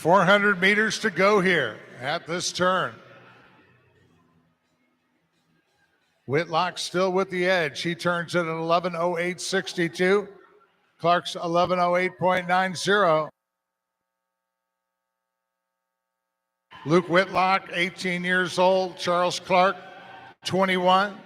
400 meters to go here at this turn. Whitlock still with the edge. He turns at an 11:08.62. Clark's 11:08.90. Luke Whitlock, 18 years old. Charles Clark, 21.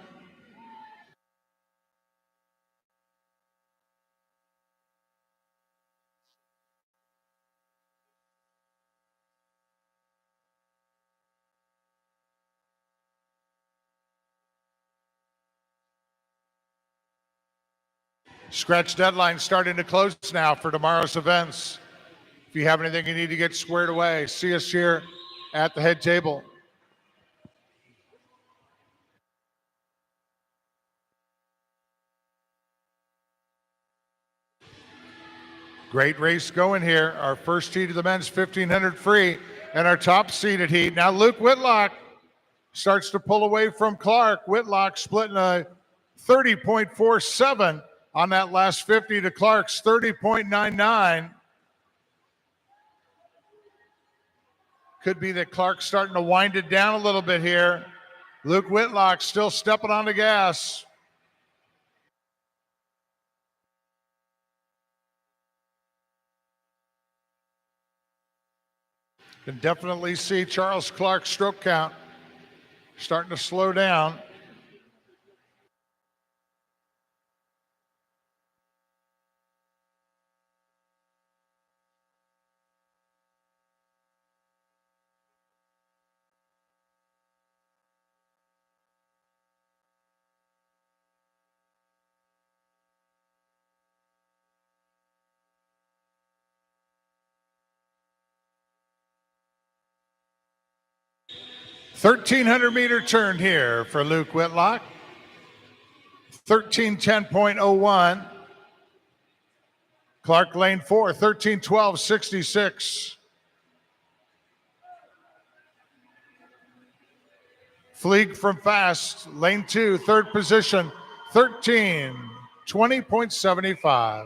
Scratch deadline starting to close now for tomorrow's events. If you have anything you need to get squared away, see us here at the head table. Great race going here. Our first heat of the men's 1500 free and our top seeded heat. Now Luke Whitlock starts to pull away from Clark. Whitlock splitting a 30.47 on that last 50 to Clark's 30.99. Could be that Clark's starting to wind it down a little bit here. Luke Whitlock still stepping on the gas. Can definitely see Charles Clark's stroke count starting to slow down. (1,300-meter turn here for Luke Whitlock. 13:10.01. Clark lane 4, 13:12.66. Fleeg from fast, lane 2, third position, 13:20.75.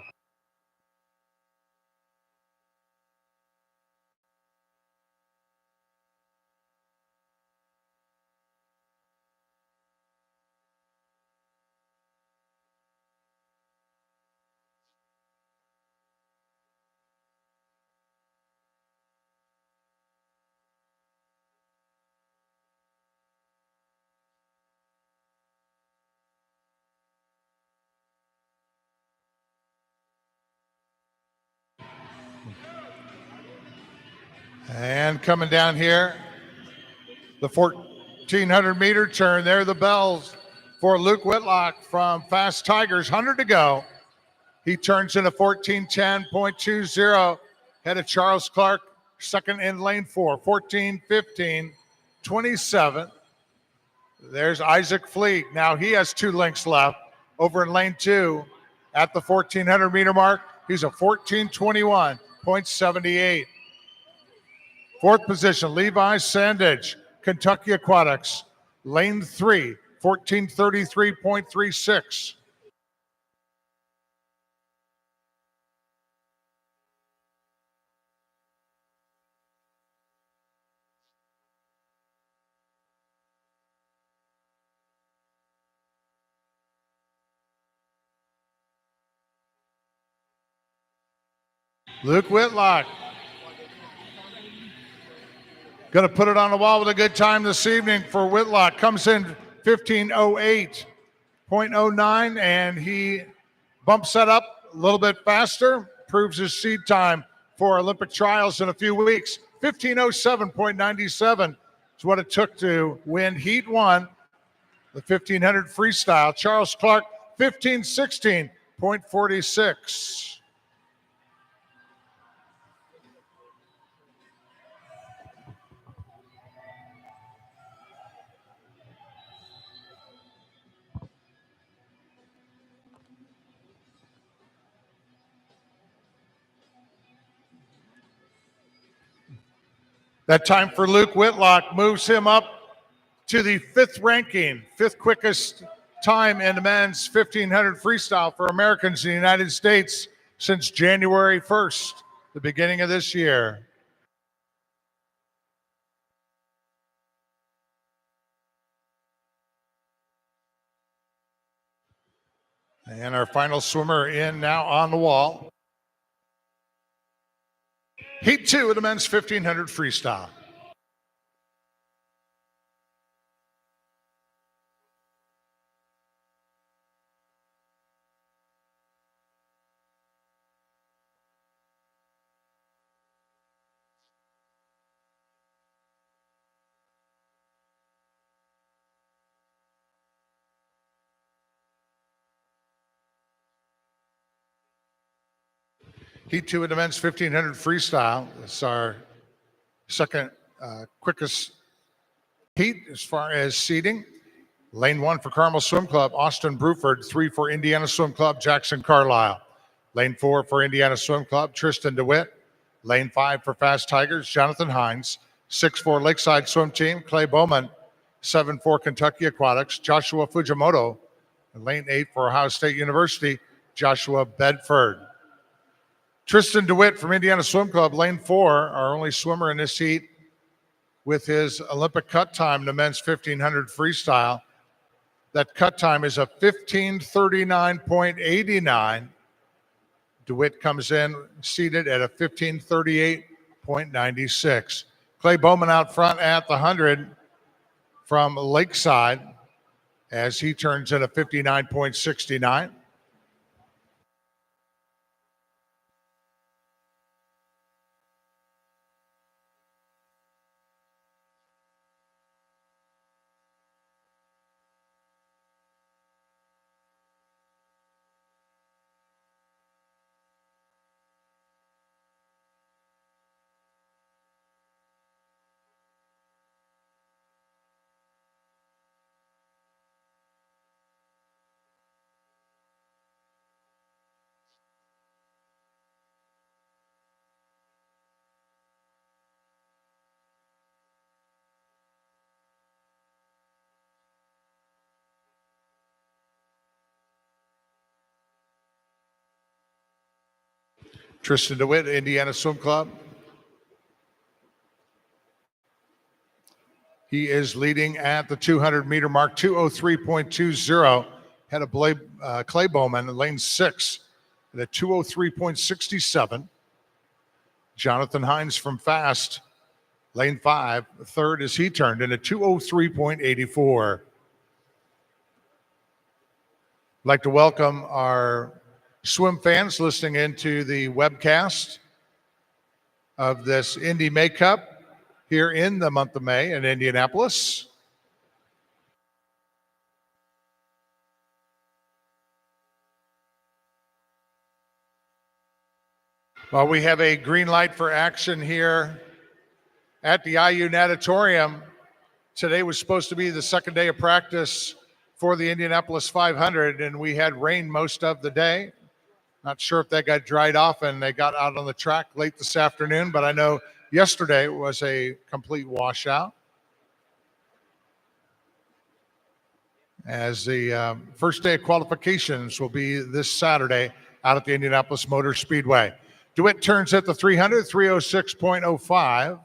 And coming down here, the 1,400-meter turn. There are the bells for Luke Whitlock from Fast Tigers. 100 to go. He turns in a 14:10.20. Head of Charles Clark, second in lane 4, 14:15.27. There's Isaac Fleeg. Now he has 2 lengths left over in lane 2 at the 1,400-meter mark. He's a 14:21.78. Fourth position, Levi Sandage, Kentucky Aquatics. Lane 3, 14:33.36. Luke Whitlock going to put it on the wall with a good time this evening for Whitlock. Comes in 15:08.09, and he bumps that up a little bit faster, proves his seed time for Olympic trials in a few weeks. 15:07.97 is what it took to win Heat 1, the 1500 freestyle. Charles Clark, 15:16.46. That time for Luke Whitlock moves him up to the 5th ranking, 5th quickest time in the men's 1500 freestyle for Americans in the United States since January 1st, the beginning of this year. And our final swimmer in now on the wall. Heat 2 of the men's 1500 freestyle. Heat 2 of the men's 1500 freestyle. It's our second quickest heat as far as seating. Lane 1 for Carmel Swim Club, Austin Bruford. 3 for Indiana Swim Club, Jackson Carlisle. Lane 4 for Indiana Swim Club, Tristan DeWitt. Lane 5 for Fast Tigers, Jonathan Hines. 6 for Lakeside Swim Team, Clay Bowman. 7 for Kentucky Aquatics, Joshua Fujimoto. And lane 8 for Ohio State University, Joshua Bedford. Tristan DeWitt from Indiana Swim Club, lane 4, our only swimmer in this heat with his Olympic cut time, the men's 1500 freestyle. That cut time is a 15:39.89. DeWitt comes in seated at a 15:38.96. Clay Bowman out front at the 100 from Lakeside as he turns in a 59.69. Tristan DeWitt, Indiana Swim Club. He is leading at the 200-meter mark, 2:03.20. Had a Clay Bowman in lane 6 at a 2:03.67. Jonathan Hines from Fast, lane 5, third as he turned in a 2:03.84. I'd like to welcome our swim fans listening into the webcast of this Indy May Cup here in the month of May in Indianapolis. Well, we have a green light for action here at the IU Natatorium. Today was supposed to be the second day of practice for the Indianapolis 500, and we had rain most of the day. Not sure if that got dried off and they got out on the track late this afternoon, but I know yesterday was a complete washout. As the first day of qualifications will be this Saturday out at the Indianapolis Motor Speedway. DeWitt turns at the 300, 306.05.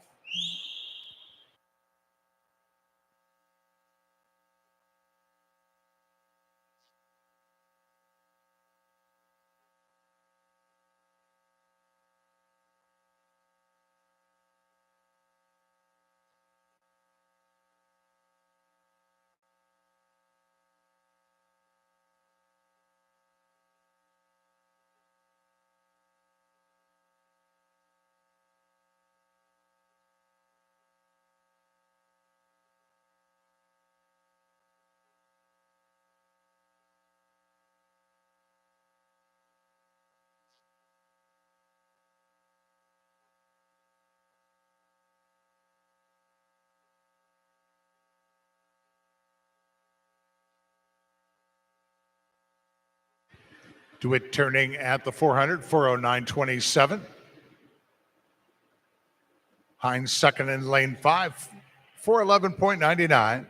DeWitt turning at the 400, 409.27. Hines second in lane 5, 411.99.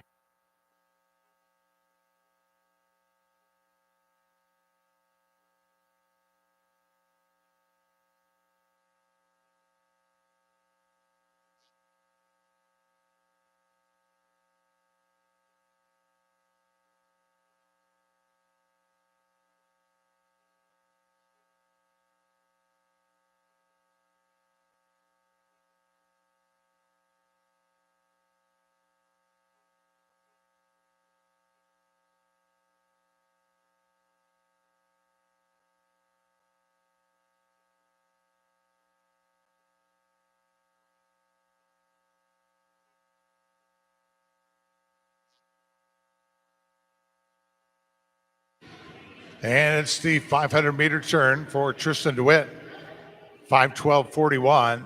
And it's the 500-meter turn for Tristan DeWitt, 5:12.41.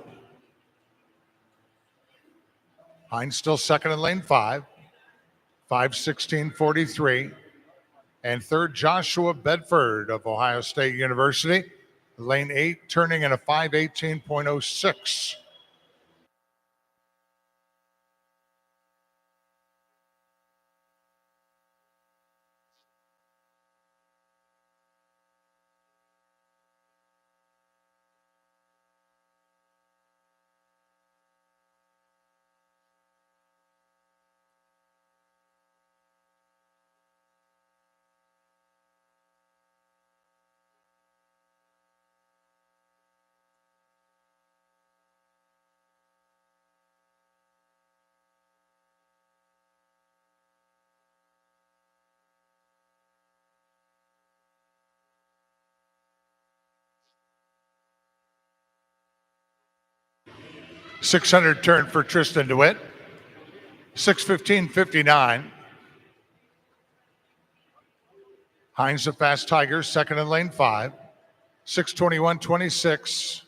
Hines still second in lane 5, 5:16.43. And third, Joshua Bedford of Ohio State University, lane 8, turning in a 5:18.06. 600 turn for Tristan DeWitt, 6:15.59. Hines of Fast Tigers, second in lane 5, 6:21.26.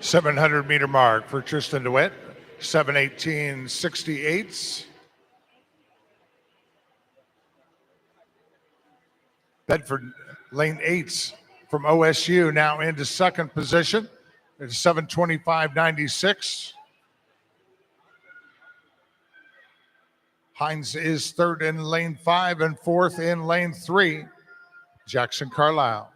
700-meter mark for Tristan DeWitt, 7:18.68. Bedford, lane 8 from OSU, now into second position. It's 7:25.96. Hines is third in lane 5 and fourth in lane 3. Jackson Carlisle.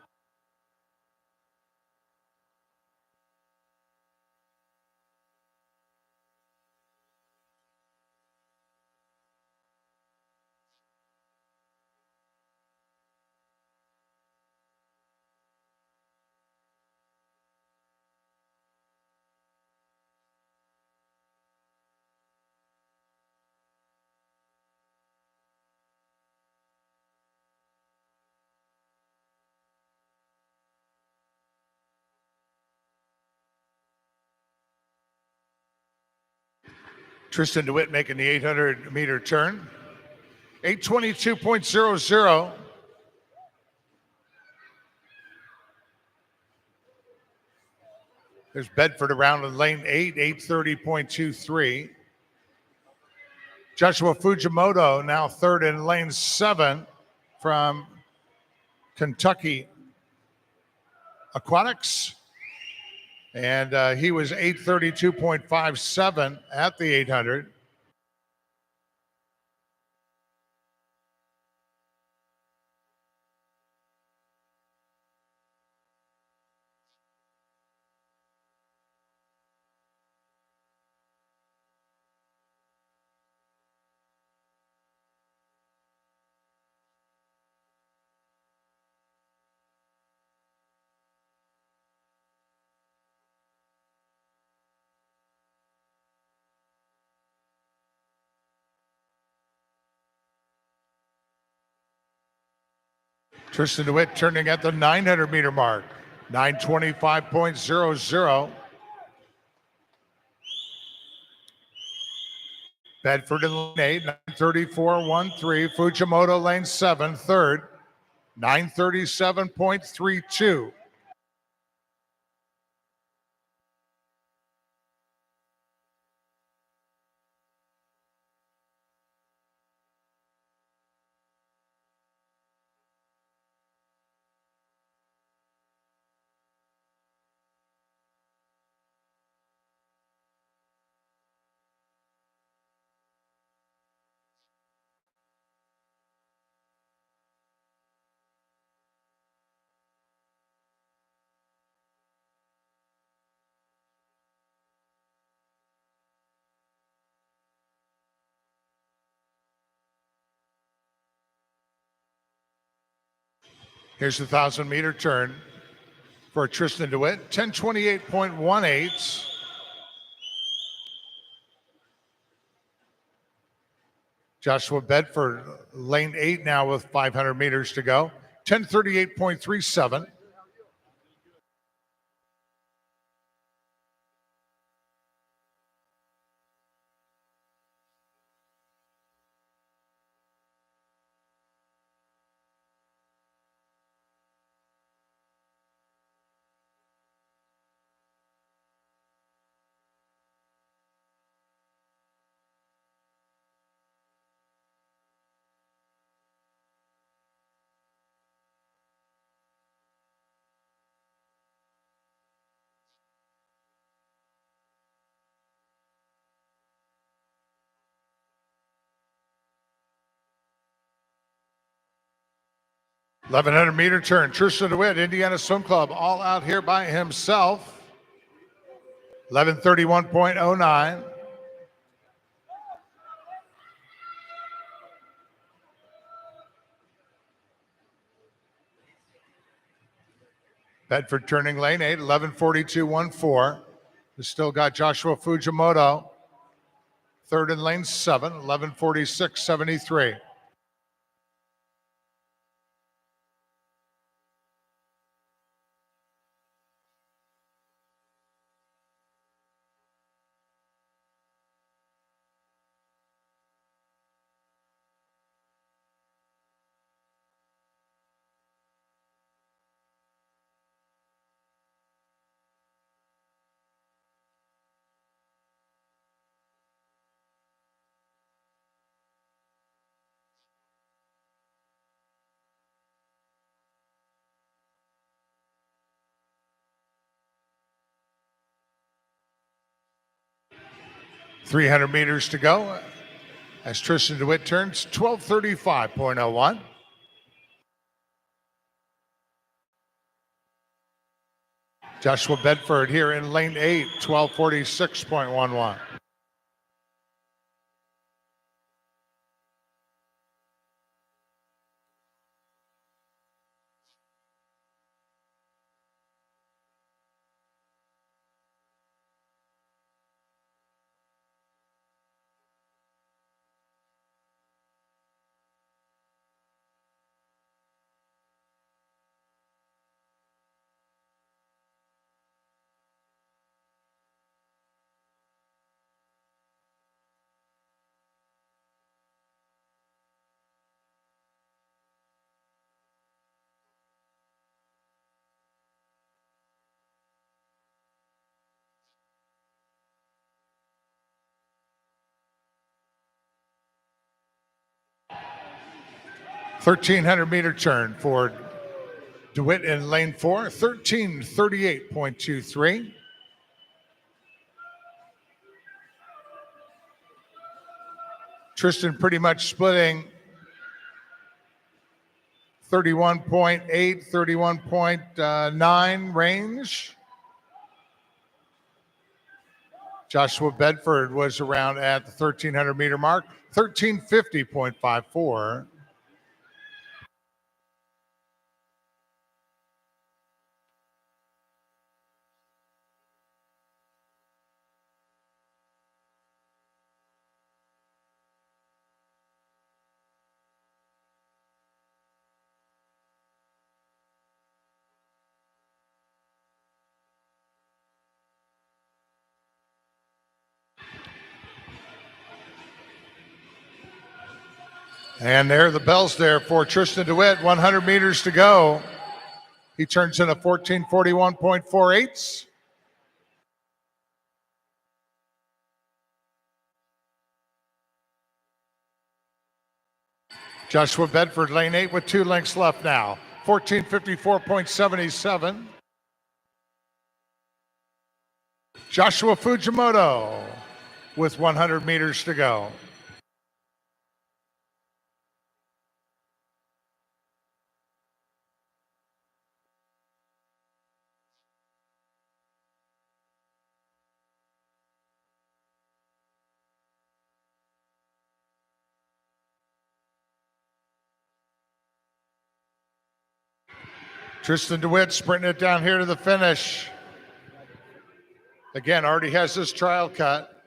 Tristan DeWitt making the 800-meter turn, 8:22.00. There's Bedford around in lane 8, 8:30.23. Joshua Fujimoto now third in lane 7 from Kentucky Aquatics. And he was 8:32.57 at the 800. Tristan DeWitt turning at the 900-meter mark, 9:25.00. Bedford in lane 8, 9:34.13. Fujimoto lane 7, third, 9:37.32. Here's the 1,000-meter turn for Tristan DeWitt, 10:28.18. Joshua Bedford, lane 8 now with 500 meters to go, 10:38.37. $1,100-meter turn. Tristan DeWitt, Indiana Swim Club, all out here by himself. 11:31.09. Bedford turning lane 8, 11:42.14. We still got Joshua Fujimoto, third in lane 7, 11:46.73. $300 meters to go as Tristan DeWitt turns 12:35.01. Joshua Bedford here in lane 8, 12:46.11. $1,300-meter turn for DeWitt in lane 4, 13:38.23. Tristan pretty much splitting 31.8, 31.9 range. Joshua Bedford was around at the 1,300-meter mark, 13:50.54. And there are the bells there for Tristan DeWitt, 100 meters to go. He turns in a 14:41.48. Joshua Bedford, lane 8 with 2 lengths left now, 14:54.77. Joshua Fujimoto with 100 meters to go. Tristan DeWitt sprinting it down here to the finish. Again, already has his trial cut.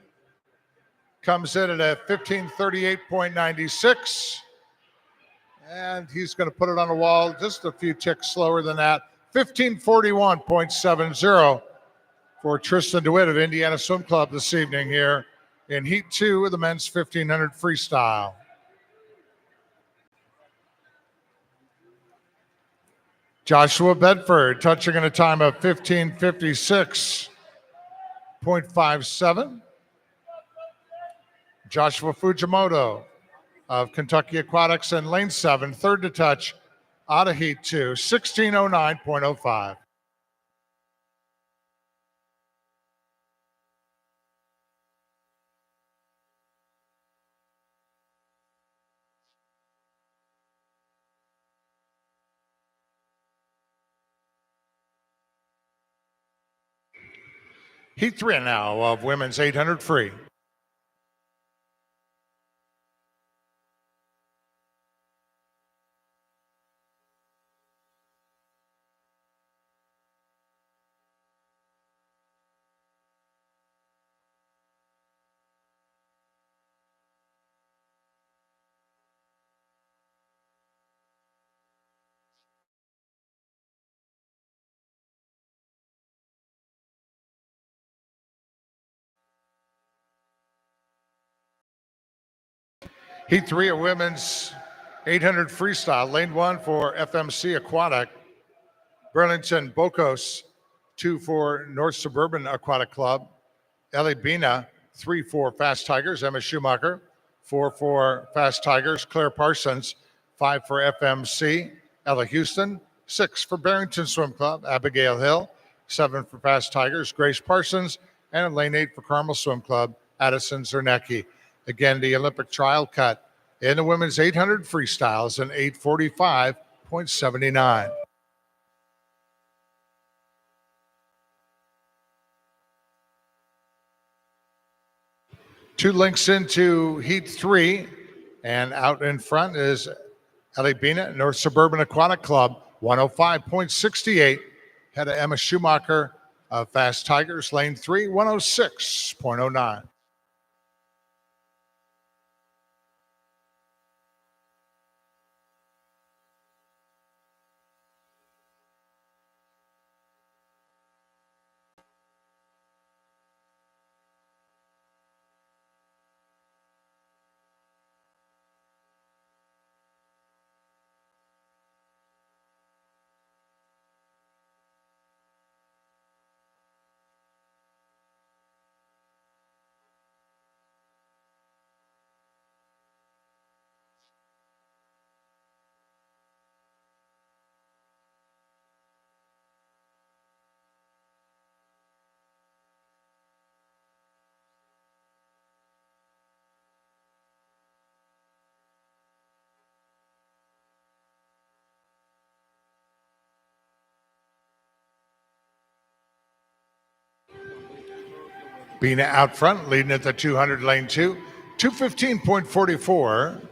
Comes in at a 15:38.96. And he's going to put it on the wall just a few ticks slower than that. 15:41.70 for Tristan DeWitt of Indiana Swim Club this evening here in Heat 2 of the men's 1500 freestyle. Joshua Bedford touching in a time of 15:56.57. Joshua Fujimoto of Kentucky Aquatics in lane 7, third to touch out of Heat 2, 16:09.05. Heat 3 now of women's 800 free. Heat 3 of women's 800 freestyle. Lane 1 for FMC Aquatic. Burlington Bocos, 2 for North Suburban Aquatic Club. Ellie Bina, 3 for Fast Tigers. Emma Schumacher, 4 for Fast Tigers. Claire Parsons, 5 for FMC. Ella Houston, 6 for Barrington Swim Club. Abigail Hill, 7 for Fast Tigers. Grace Parsons, and in lane 8 for Carmel Swim Club, Addison Zernecki. Again, the Olympic trial cut in the women's 800 freestyles in 8:45.79. Two links into Heat 3, and out in front is Ellie Bina, North Suburban Aquatic Club, 105.68. Head of Emma Schumacher of Fast Tigers, lane 3, 106.09. Bina out front, leading at the 200 lane 2, 215.44.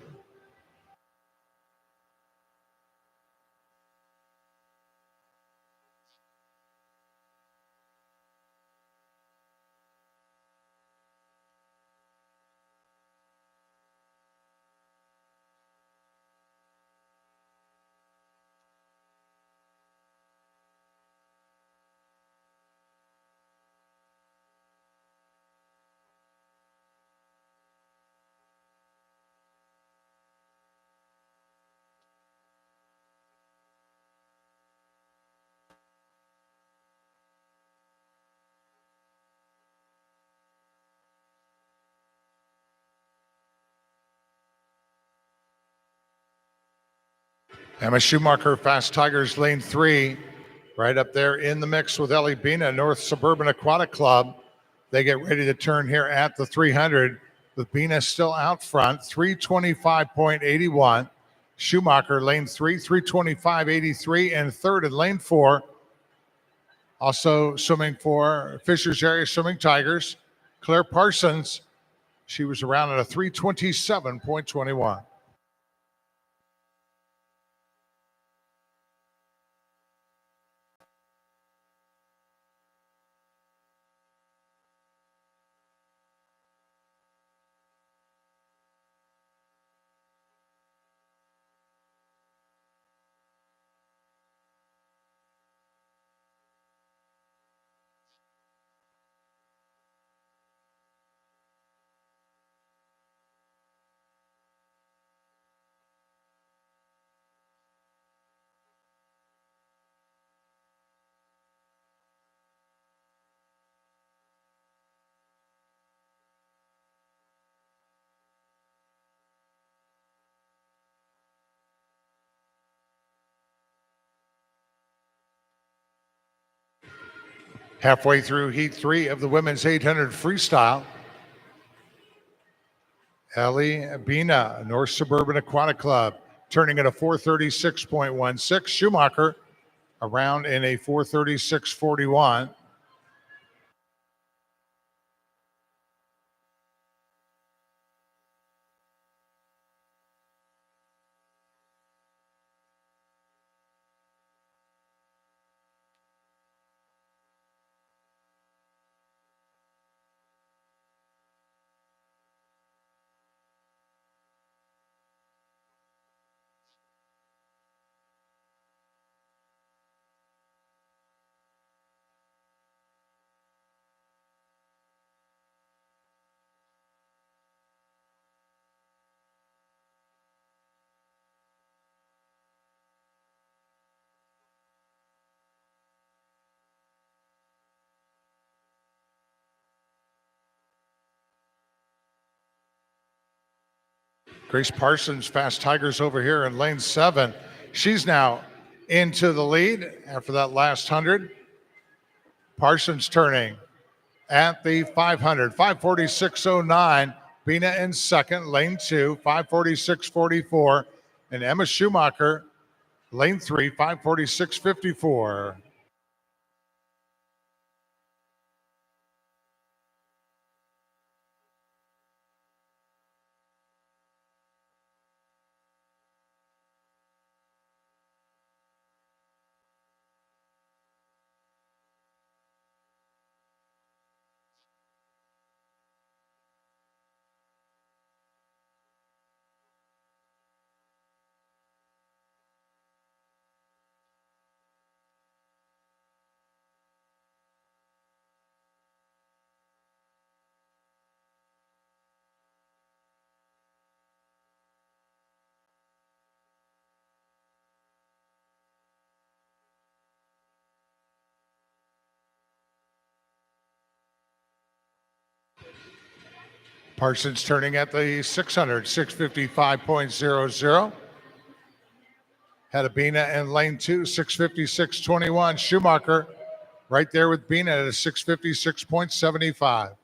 Emma Schumacher, Fast Tigers, lane 3, right up there in the mix with Ellie Bina, North Suburban Aquatic Club. They get ready to turn here at the 300, with Bina still out front, 325.81. Schumacher, lane 3, 325.83, and third in lane 4. Also swimming for Fishers Area Swimming Tigers, Claire Parsons. She was around at a 327.21. Halfway through heat 3 of the women's 800 freestyle, Ellie Bina, North Suburban Aquatic Club, turning at a 436.16. Schumacher around in a 436.41. Grace Parsons, Fast Tigers over here in lane 7. She's now into the lead after that last 100. Parsons turning at the 500, 546.09. Bina in second, lane 2, 546.44. And Emma Schumacher, lane 3, 546.54. Parsons turning at the 600, 655.00. Had a Bina in lane 2, 656.21. Schumacher right there with Bina at a 656.75.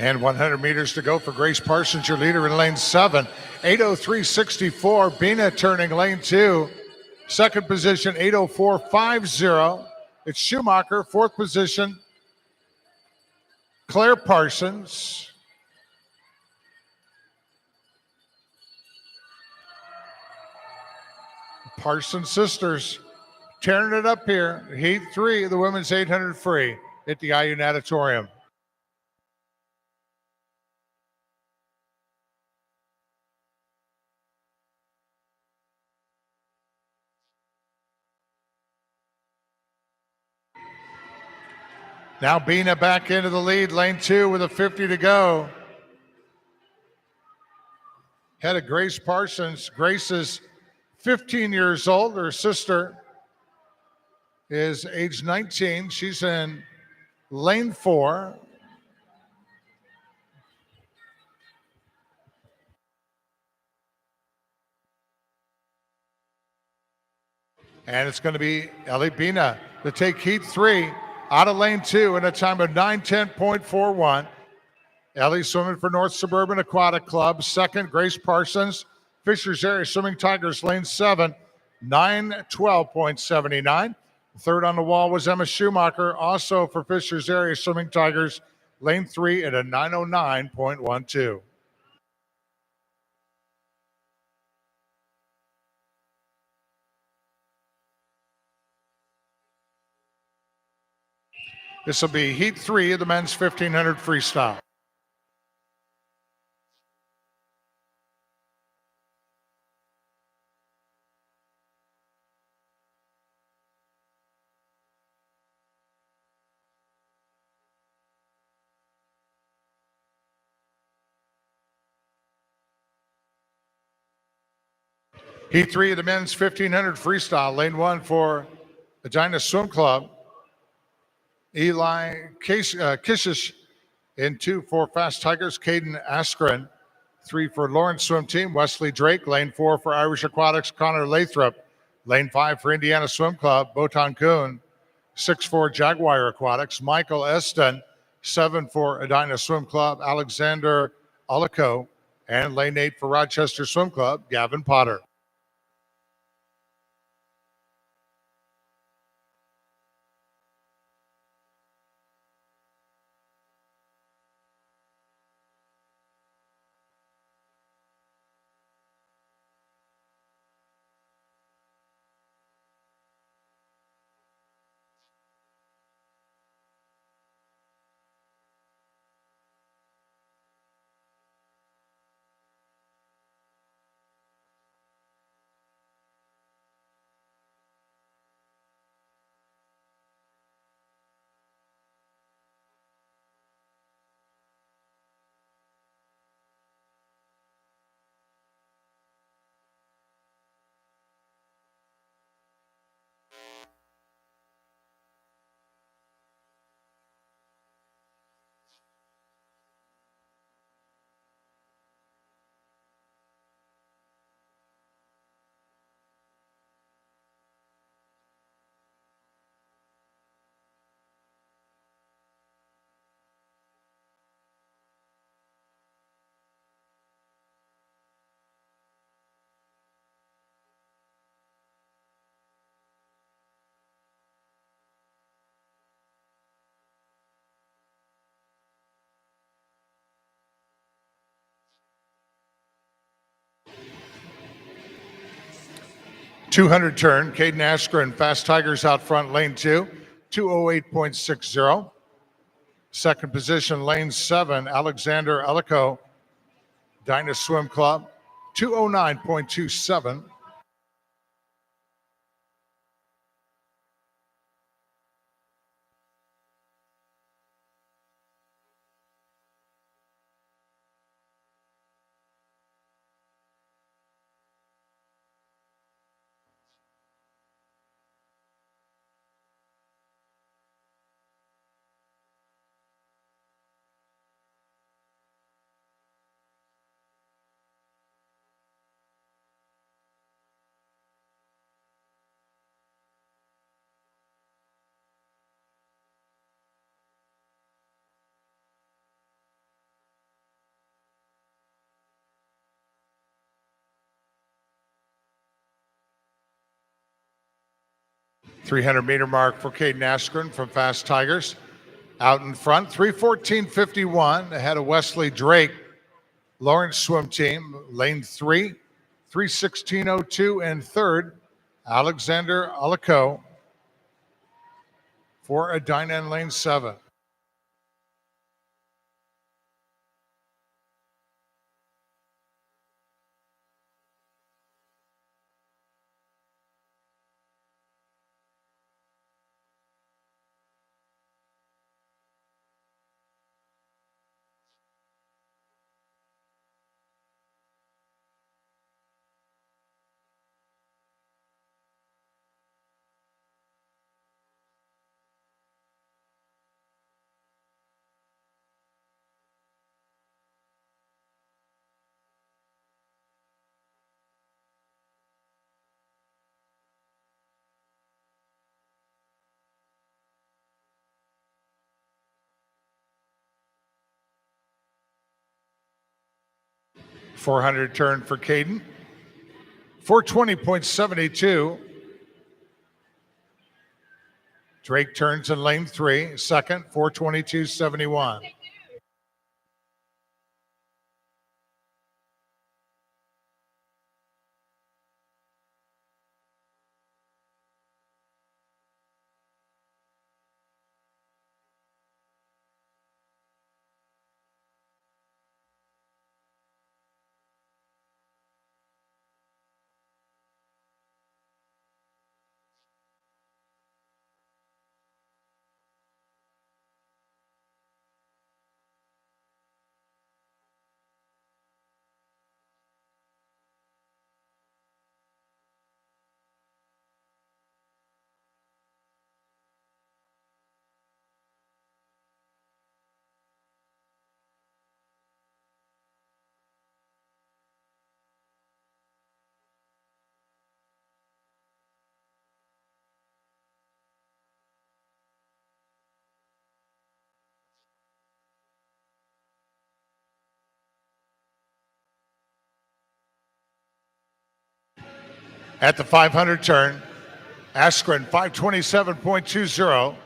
And 100 meters to go for Grace Parsons, your leader in lane 7. 8:03.64. Bina turning lane 2. Second position, 8:04.50. It's Schumacher. Fourth position, Claire Parsons. Parsons sisters tearing it up here. Heat 3 of the women's 800 free at the IU Natatorium. Now Bina back into the lead, lane 2 with a 50 to go. Head of Grace Parsons. Grace is 15 years old. Her sister is age 19. She's in lane 4. And it's going to be Ellie Bina to take heat 3 out of lane 2 in a time of 9:10.41. Ellie swimming for North Suburban Aquatic Club. Second, Grace Parsons, Fishers Area Swimming Tigers, lane 7, 9:12.79. Third on the wall was Emma Schumacher, also for Fishers Area Swimming Tigers, lane 3 at a 9:09.12. This will be heat 3 of the men's 1500 freestyle. Heat 3 of the men's 1500 freestyle. Lane 1 for Edina Swim Club. Eli Kishish in 2 for Fast Tigers. Caden Askren. 3 for Lawrence Swim Team. Wesley Drake. Lane 4 for Irish Aquatics. Connor Lathrop. Lane 5 for Indiana Swim Club. Botan Kuhn. 6 for Jaguar Aquatics. Michael Eston. 7 for Edina Swim Club. Alexander Olico. And lane 8 for Rochester Swim Club. Gavin Potter. .200 turn. Caden Askren, Fast Tigers out front, lane 2, 208.60. Second position, lane 7, Alexander Elico, Dyna Swim Club, 209.27. .300-meter mark for Caden Askren from Fast Tigers. Out in front, 3:14.51 ahead of Wesley Drake, Lawrence Swim Team, lane 3, 3:16.02, and third, Alexander Olico for Edina in lane 7. .400 turn for Caden. 420.72. Drake turns in lane 3, second, 4:22.71. At the 500 turn, Askren 527.20.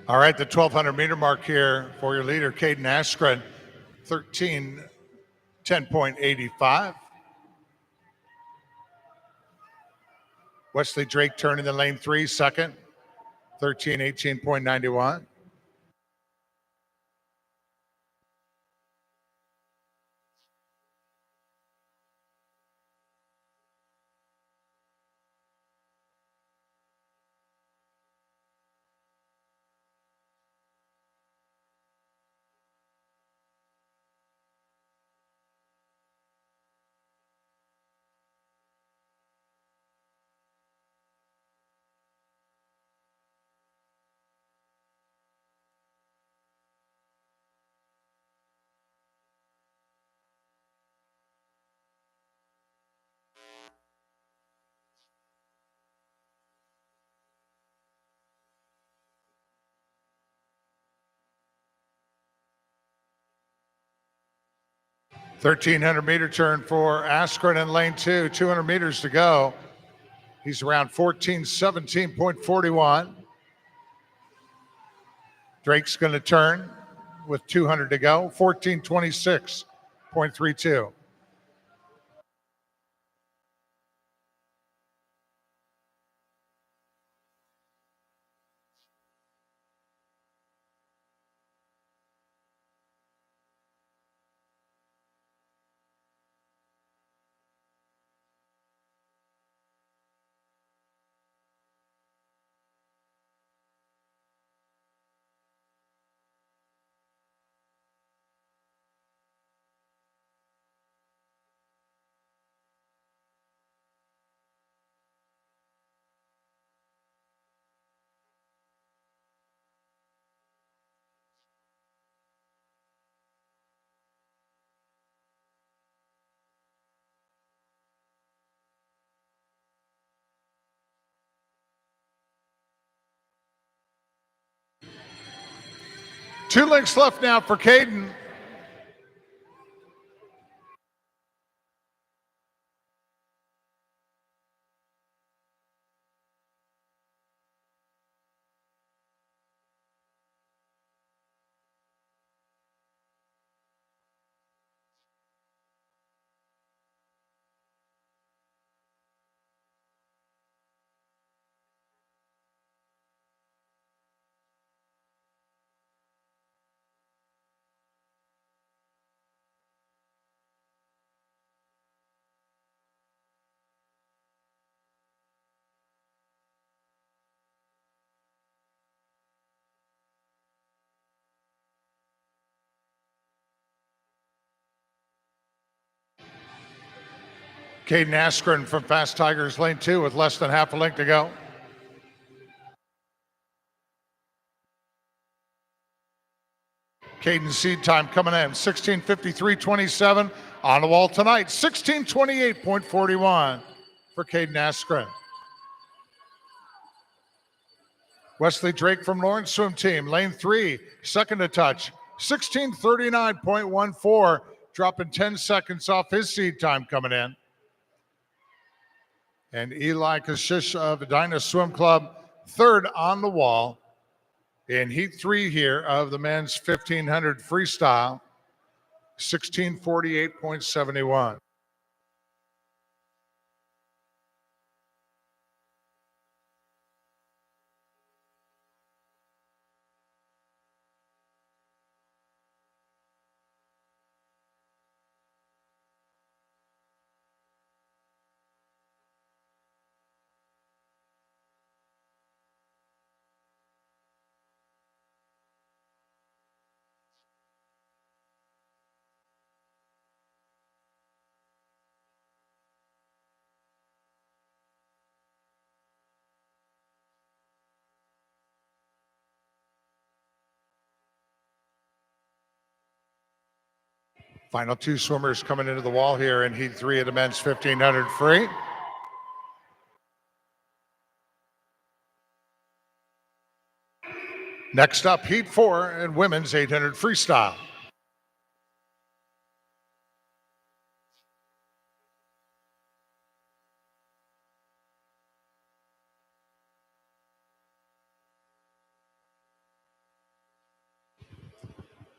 All right, the 1,200 meter mark here for your leader, Caden Askren, 13:10.85. Wesley Drake turning the lane 3, second, 13:18.91. $1,300 turn for Askren in lane 2, 200 meters to go. He's around 14:17.41. Drake's going to turn with 200 to go, 14:26.32. Two lengths left now for Caden. Caden Askren from Fast Tigers lane 2 with less than half a length to go. Caden's seed time coming in 16:53.27 on the wall tonight, 16:28.41 for Caden Askren. Wesley Drake from Lawrence swim team, lane 3, second to touch, 16:39.14, dropping 10 seconds off his seed time coming in. And Eli Kashish of Edina Swim Club, third on the wall in heat 3 here of the men's 1500 freestyle, 16:48.71. Final two swimmers coming into the wall here in heat 3 of the men's 1500 free. Next up, heat 4 and women's 800 freestyle.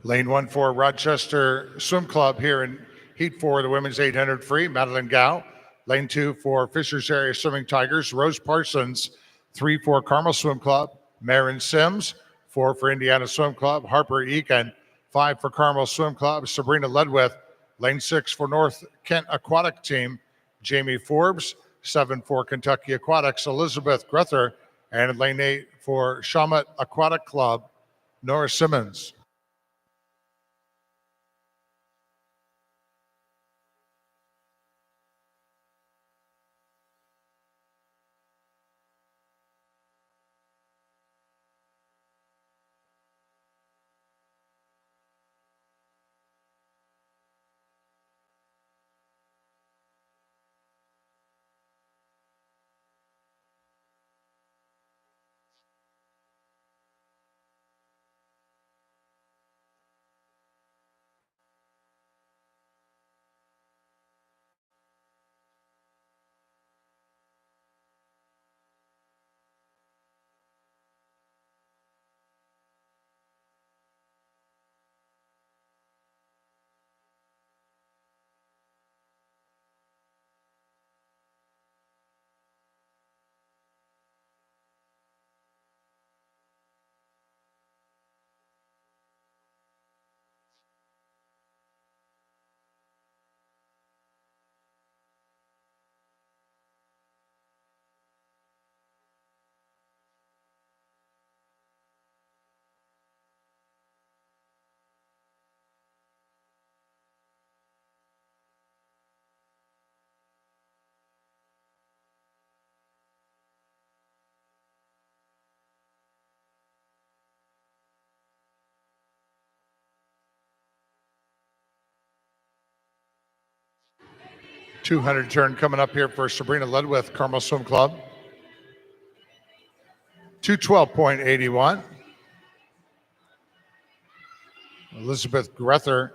Lane 1 for Rochester Swim Club here in Heat 4, the women's 800 free, Madeline Gow. Lane 2 for Fishers Area Swimming Tigers, Rose Parsons. 3 for Carmel Swim Club, Marin Sims. 4 for Indiana Swim Club, Harper Eakin. 5 for Carmel Swim Club, Sabrina Ledwith. Lane 6 for North Kent Aquatic Team, Jamie Forbes. 7 for Kentucky Aquatics, Elizabeth Grether. And lane 8 for Shawmut Aquatic Club, Nora Simmons. .200 turn coming up here for Sabrina Ledwith, Carmel Swim Club. 212.81. Elizabeth Grether,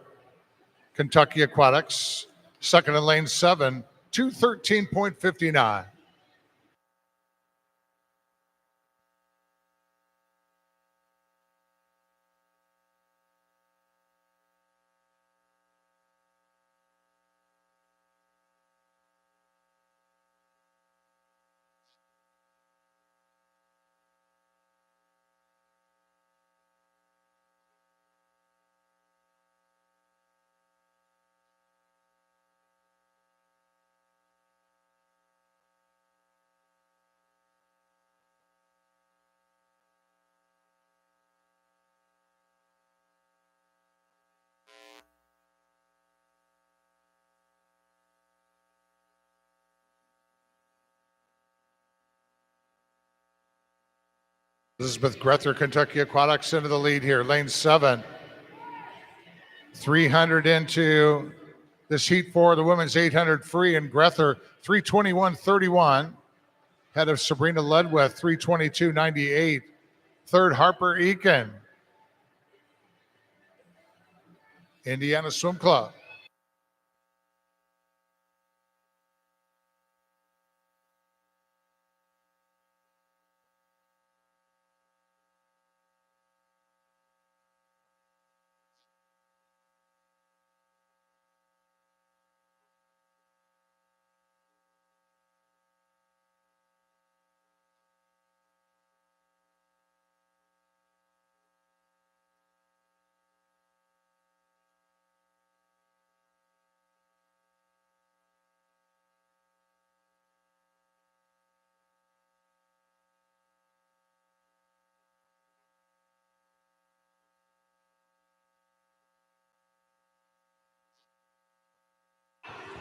Kentucky Aquatics. Second in lane 7, 213.59. Elizabeth Grether, Kentucky Aquatics into the lead here. Lane 7. 300 into this heat for the women's 800 free, and Grether 321.31. Head of Sabrina Ledwith 322.98. Third, Harper Eakin, Indiana Swim Club.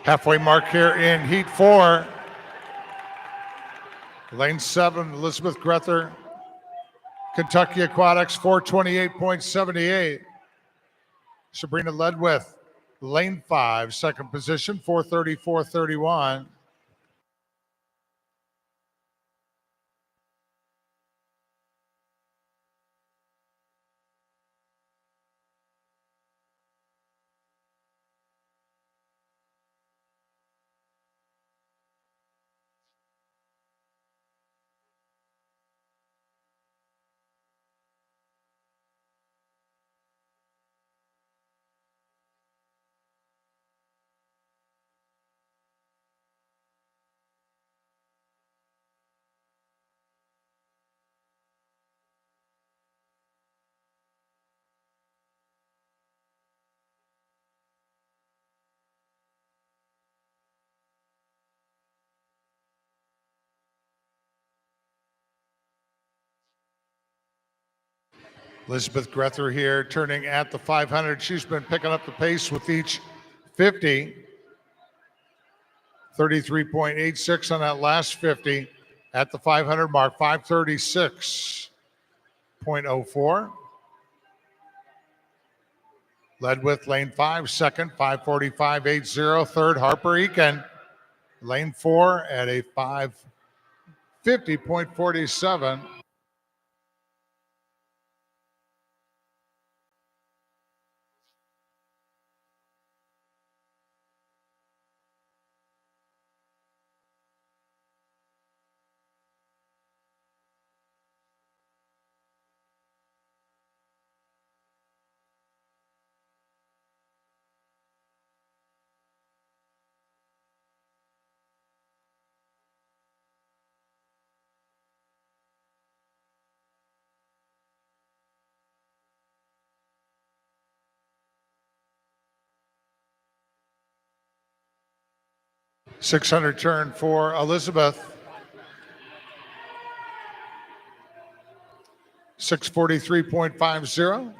Halfway mark here in heat 4. Lane 7, Elizabeth Grether, Kentucky Aquatics, 428.78. Sabrina Ledwith, lane 5, second position, 434.31. Elizabeth Grether here turning at the 500. She's been picking up the pace with each 50. 33.86 on that last 50 at the 500 mark, 536.04. Led with lane 5, second, 545.80. Third, Harper Eakin. Lane 4 at a 550.47. .600 turn for Elizabeth. 643.50.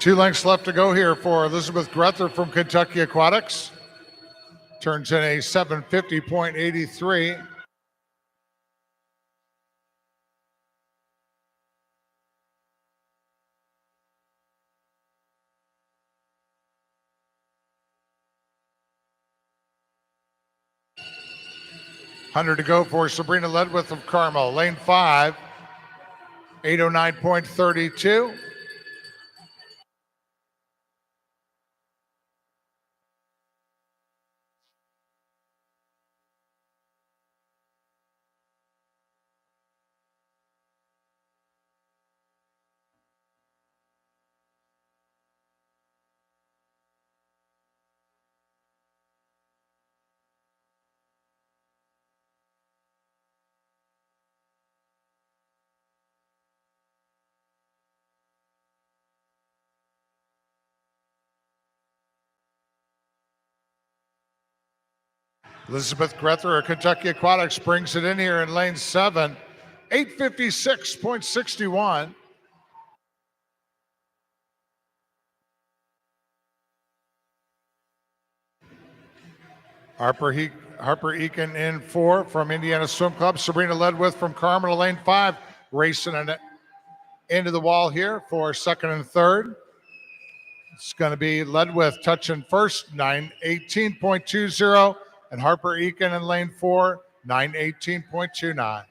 Two lengths left to go here for Elizabeth Grether from Kentucky Aquatics. Turns in a 750.83. Hundred to go for Sabrina Ledwith of Carmel. Lane 5, 809.32. Elizabeth Grether of Kentucky Aquatics brings it in here in lane 7, 856.61. Harper Eakin in 4 from Indiana Swim Club. Sabrina Ledwith from Carmel, lane 5, racing it into the wall here for second and third. It's going to be Ledwith touching first, 918.20, and Harper Eakin in lane 4, 918.29.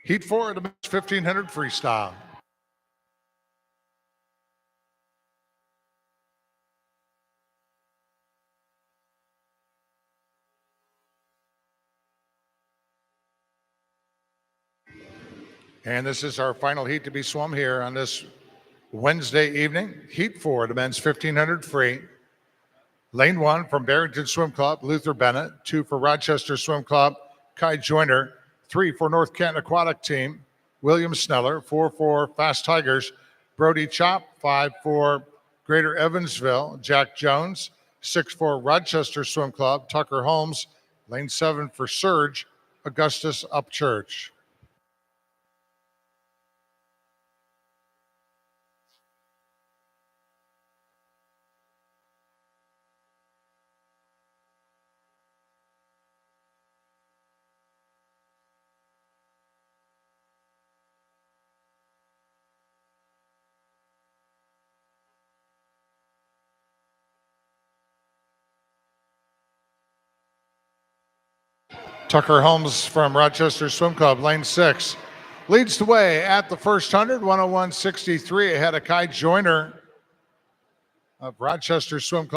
Heat 4 at the 1500 freestyle. And this is our final heat to be swum here on this Wednesday evening. Heat 4 the men's 1500 free. Lane 1 from Barrington Swim Club, Luther Bennett. 2 for Rochester Swim Club, Kai Joyner. 3 for North Canton Aquatic Team, William Sneller. 4 for Fast Tigers, Brody Chop. 5 for Greater Evansville, Jack Jones. 6 for Rochester Swim Club, Tucker Holmes. Lane 7 for Surge, Augustus Upchurch. Tucker Holmes from Rochester Swim Club, lane 6, leads the way at the first 100, 101.63 ahead of Kai Joyner of Rochester Swim Club.